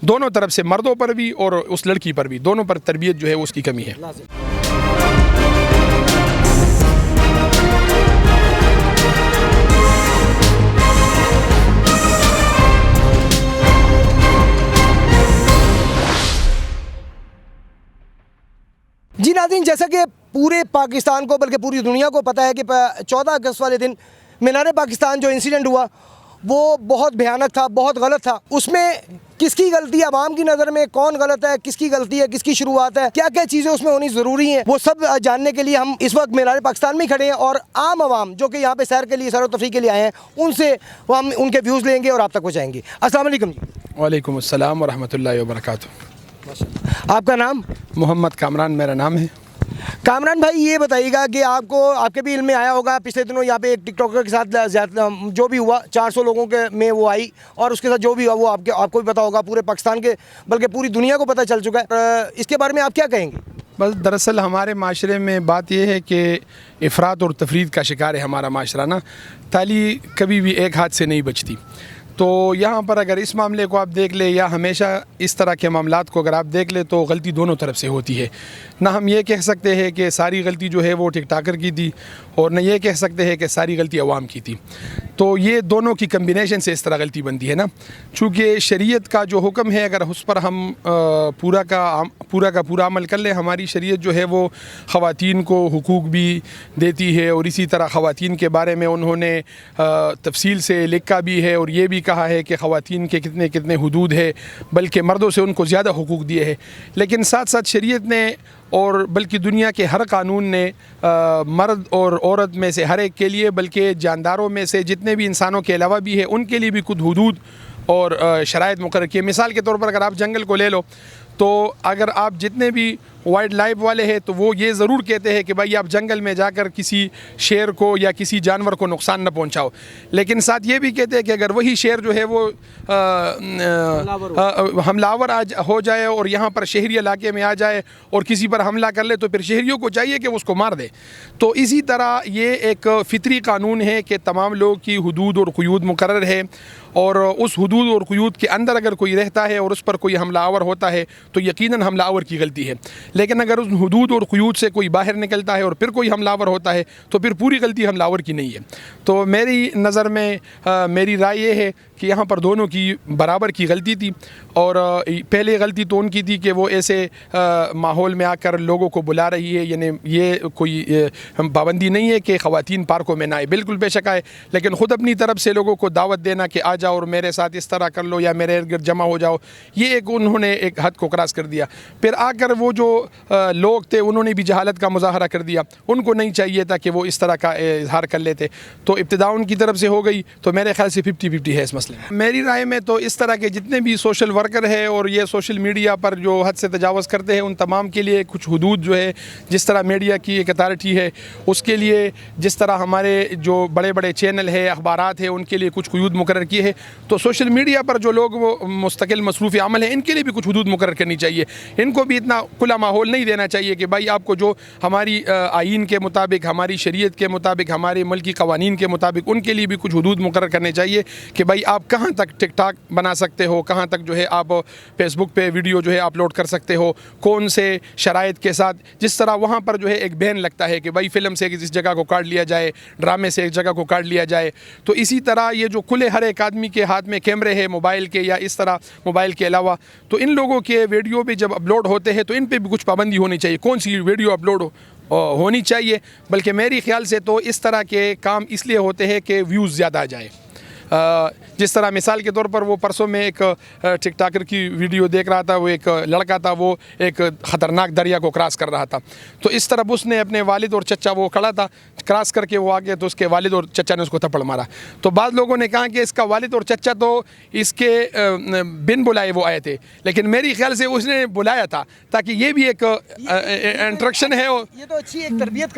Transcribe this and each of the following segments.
دونوں طرف سے مردوں پر بھی اور اس لڑکی پر بھی، دونوں پر تربیت جو ہے اس کی کمی ہے۔ جی ناظرین، جیسا کہ پورے پاکستان کو بلکہ پوری دنیا کو پتہ ہے کہ 14 اگست والے دن مینار پاکستان جو انسیڈنٹ ہوا وہ بہت بھیانک تھا، بہت غلط تھا۔ اس میں کس کی غلطی ہے عوام کی نظر میں، کون غلط ہے، کس کی غلطی ہے، کس کی شروعات ہے، کیا کیا چیزیں اس میں ہونی ضروری ہیں، وہ سب جاننے کے لیے ہم اس وقت مینار پاکستان میں کھڑے ہیں اور عام عوام جو کہ یہاں پہ سیر کے لیے، سیر و تفریح کے لیے آئے ہیں، ان سے ہم ان کے ویوز لیں گے اور آپ تک پہنچائیں گے۔ السلام علیکم جی۔ وعلیکم السلام ورحمۃ اللہ وبرکاتہ۔ آپ کا نام؟ محمد کامران میرا نام ہے۔ کامران بھائی، یہ بتائیے گا کہ آپ کے بھی علم میں آیا ہوگا پچھلے دنوں یہاں پہ ایک ٹک ٹاکر کے ساتھ جو بھی ہوا 400 لوگوں کے میں وہ آئی، اور اس کے ساتھ جو بھی ہوا وہ آپ کو بھی پتا ہوگا، پورے پاکستان کے بلکہ پوری دنیا کو پتہ چل چکا ہے۔ اس کے بارے میں آپ کیا کہیں گے؟ بس دراصل ہمارے معاشرے میں بات یہ ہے کہ افراط اور تفرید کا شکار ہے ہمارا معاشرہ نا۔ تالی کبھی بھی ایک ہاتھ سے نہیں بچتی، تو یہاں پر اگر اس معاملے کو آپ دیکھ لیں یا ہمیشہ اس طرح کے معاملات کو اگر آپ دیکھ لیں تو غلطی دونوں طرف سے ہوتی ہے۔ نہ ہم یہ کہہ سکتے ہیں کہ ساری غلطی جو ہے وہ ٹک ٹاکر کی تھی، اور نہ یہ کہہ سکتے ہیں کہ ساری غلطی عوام کی تھی۔ تو یہ دونوں کی کمبینیشن سے اس طرح غلطی بنتی ہے نا، چونکہ شریعت کا جو حکم ہے اگر اس پر ہم پورا کا پورا عمل کر لیں، ہماری شریعت جو ہے وہ خواتین کو حقوق بھی دیتی ہے، اور اسی طرح خواتین کے بارے میں انہوں نے تفصیل سے لکھا بھی ہے، اور یہ بھی کہا ہے کہ خواتین کے کتنے کتنے حدود ہے، بلکہ مردوں سے ان کو زیادہ حقوق دیے ہیں۔ لیکن ساتھ ساتھ شریعت نے اور بلکہ دنیا کے ہر قانون نے مرد اور عورت میں سے ہر ایک کے لیے، بلکہ جانداروں میں سے جتنے بھی انسانوں کے علاوہ بھی ہے، ان کے لیے بھی کچھ حدود اور شرائط مقرر کی ہے۔ مثال کے طور پر اگر آپ جنگل کو لے لو تو اگر آپ جتنے بھی وائلڈ لائف والے ہیں تو وہ یہ ضرور کہتے ہیں کہ بھائی آپ جنگل میں جا کر کسی شیر کو یا کسی جانور کو نقصان نہ پہنچاؤ، لیکن ساتھ یہ بھی کہتے ہیں کہ اگر وہی شیر جو ہے وہ حملہ آور ہو جائے اور یہاں پر شہری علاقے میں آ جائے اور کسی پر حملہ کر لے تو پھر شہریوں کو چاہیے کہ وہ اس کو مار دے۔ تو اسی طرح یہ ایک فطری قانون ہے کہ تمام لوگوں کی حدود اور قیود مقرر ہے، اور اس حدود اور قیود کے اندر اگر کوئی رہتا ہے اور اس پر کوئی حملہ آور ہوتا ہے تو یقیناً حملہ آور کی غلطی ہے، لیکن اگر اس حدود اور قیود سے کوئی باہر نکلتا ہے اور پھر کوئی حملہ آور ہوتا ہے تو پھر پوری غلطی حملہ آور کی نہیں ہے۔ تو میری نظر میں میری رائے یہ ہے کہ یہاں پر دونوں کی برابر کی غلطی تھی، اور پہلے غلطی تو ان کی تھی کہ وہ ایسے ماحول میں آ کر لوگوں کو بلا رہی ہے، یعنی یہ کوئی پابندی نہیں ہے کہ خواتین پارکوں میں نہ آئے، بالکل بے شک آئے، لیکن خود اپنی طرف سے لوگوں کو دعوت دینا کہ آ جاؤ اور میرے ساتھ اس طرح کر لو یا میرے ارد گرد جمع ہو جاؤ، یہ ایک انہوں نے ایک حد کو کراس کر دیا۔ پھر آ کر وہ جو لوگ تھے انہوں نے بھی جہالت کا مظاہرہ کر دیا، ان کو نہیں چاہیے تھا کہ وہ اس طرح کا اظہار کر لیتے، تو ابتدا ان کی طرف سے ہو گئی، تو میرے خیال سے 50-50 ہے اس مسئلے میں۔ میری رائے میں تو اس طرح کے جتنے بھی سوشل ورکر ہے اور یہ سوشل میڈیا پر جو حد سے تجاوز کرتے ہیں، ان تمام کے لیے کچھ حدود جو ہے، جس طرح میڈیا کی ایک اتھارٹی ہے اس کے لیے، جس طرح ہمارے جو بڑے بڑے چینل ہے، اخبارات ہیں، ان کے لیے کچھ قیود مقرر کیے ہیں، تو سوشل میڈیا پر جو لوگ وہ مستقل مصروف عمل ہیں ان کے لیے بھی کچھ حدود مقرر کرنی چاہیے۔ ان کو بھی اتنا کھلا ماحول نہیں دینا چاہیے کہ بھائی آپ کو جو ہماری آئین کے مطابق، ہماری شریعت کے مطابق، ہمارے ملکی قوانین کے مطابق، ان کے لیے بھی کچھ حدود مقرر کرنے چاہیے کہ بھائی آپ کہاں تک ٹک ٹاک بنا سکتے ہو، کہاں تک جو ہے آپ فیس بک پہ ویڈیو جو ہے اپلوڈ کر سکتے ہو، کون سے شرائط کے ساتھ۔ جس طرح وہاں پر جو ہے ایک بین لگتا ہے کہ بھائی فلم سے اس جگہ کو کاٹ لیا جائے، ڈرامے سے ایک جگہ کو کاٹ لیا جائے، تو اسی طرح یہ جو کھلے ہر ایک آدمی کے ہاتھ میں کیمرے ہیں موبائل کے یا اس طرح موبائل کے علاوہ، تو ان لوگوں کے ویڈیو بھی جب اپلوڈ ہوتے ہیں تو ان پہ بھی کچھ پابندی ہونی چاہیے، کون سی ویڈیو اپلوڈ ہونی چاہیے۔ بلکہ میری خیال سے تو اس طرح کے کام اس لیے ہوتے ہیں کہ ویوز زیادہ آ جائے۔ جس طرح مثال کے طور پر وہ پرسوں میں ایک ٹک ٹاکر کی ویڈیو دیکھ رہا تھا، وہ ایک لڑکا تھا، وہ ایک خطرناک دریا کو کراس کر رہا تھا، تو اس طرح اس نے اپنے والد اور چچا، وہ کھڑا تھا کراس کر کے وہ آ گیا تو اس کے والد اور چچا نے اس کو تھپڑ مارا۔ تو بعض لوگوں نے کہا کہ اس کا والد اور چچا تو اس کے بن بلائے وہ آئے تھے، لیکن میری خیال سے اس نے بلایا تھا تاکہ یہ بھی ایک انٹریکشن ہے، یہ تو اچھی ایک تربیت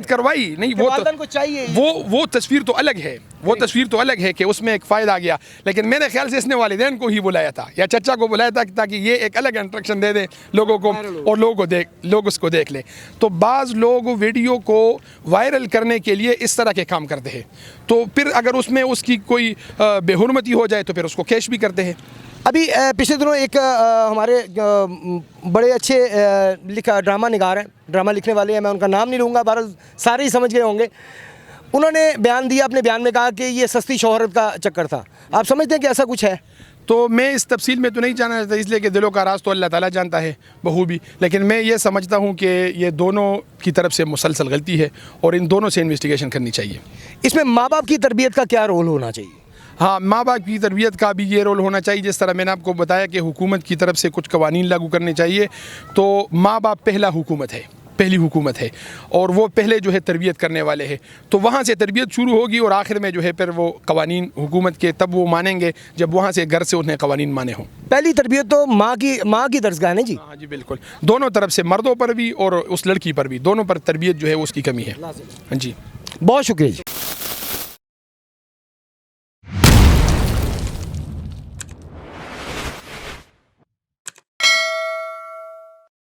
کروائی نہیں، والدین کو چاہیے، وہ تصویر تو الگ ہے، وہ تصویر تو الگ ہے کہ اس میں ایک فائدہ آ گیا، لیکن میرے خیال سے اس نے والدین کو ہی بلایا تھا یا چچا کو بلایا تھا تاکہ یہ ایک الگ انٹریکشن دے دے لوگوں کو اور لوگ اس کو دیکھ لیں۔ تو بعض لوگ ویڈیو کو وائرل کرنے کے لیے اس طرح کے کام کرتے ہیں، تو پھر اگر اس میں اس کی کوئی بے حرمتی ہو جائے تو پھر اس کو کیش بھی کرتے ہیں۔ ابھی پچھلے دنوں ایک ہمارے بڑے اچھے ڈرامہ نگار ہیں, ڈرامہ لکھنے والے ہیں, میں ان کا نام نہیں لوں گا, بہرحال سارے ہی سمجھ گئے ہوں گے. انہوں نے بیان دیا, اپنے بیان میں کہا کہ یہ سستی شہرت کا چکر تھا. آپ سمجھتے ہیں کہ ایسا کچھ ہے؟ تو میں اس تفصیل میں تو نہیں جانا چاہتا, اس لیے کہ دلوں کا راز تو اللہ تعالیٰ جانتا ہے بخوبی, لیکن میں یہ سمجھتا ہوں کہ یہ دونوں کی طرف سے مسلسل غلطی ہے اور ان دونوں سے انویسٹیگیشن کرنی چاہیے. اس میں ماں باپ کی تربیت کا کیا رول ہونا چاہیے؟ ہاں, ماں باپ کی تربیت کا بھی یہ رول ہونا چاہیے. جس طرح میں نے آپ کو بتایا کہ حکومت کی طرف سے کچھ قوانین لاگو کرنے چاہیے, تو ماں باپ پہلی حکومت ہے اور وہ پہلے جو ہے تربیت کرنے والے ہیں, تو وہاں سے تربیت شروع ہوگی اور آخر میں جو ہے پھر وہ قوانین حکومت کے تب وہ مانیں گے جب وہاں سے گھر سے انہیں قوانین مانے ہوں. پہلی تربیت تو ماں کی درسگاہ ہے جی. ہاں جی بالکل, دونوں طرف سے, مردوں پر بھی اور اس لڑکی پر بھی, دونوں پر تربیت جو ہے اس کی کمی ہے. ہاں جی, بہت شکریہ جی.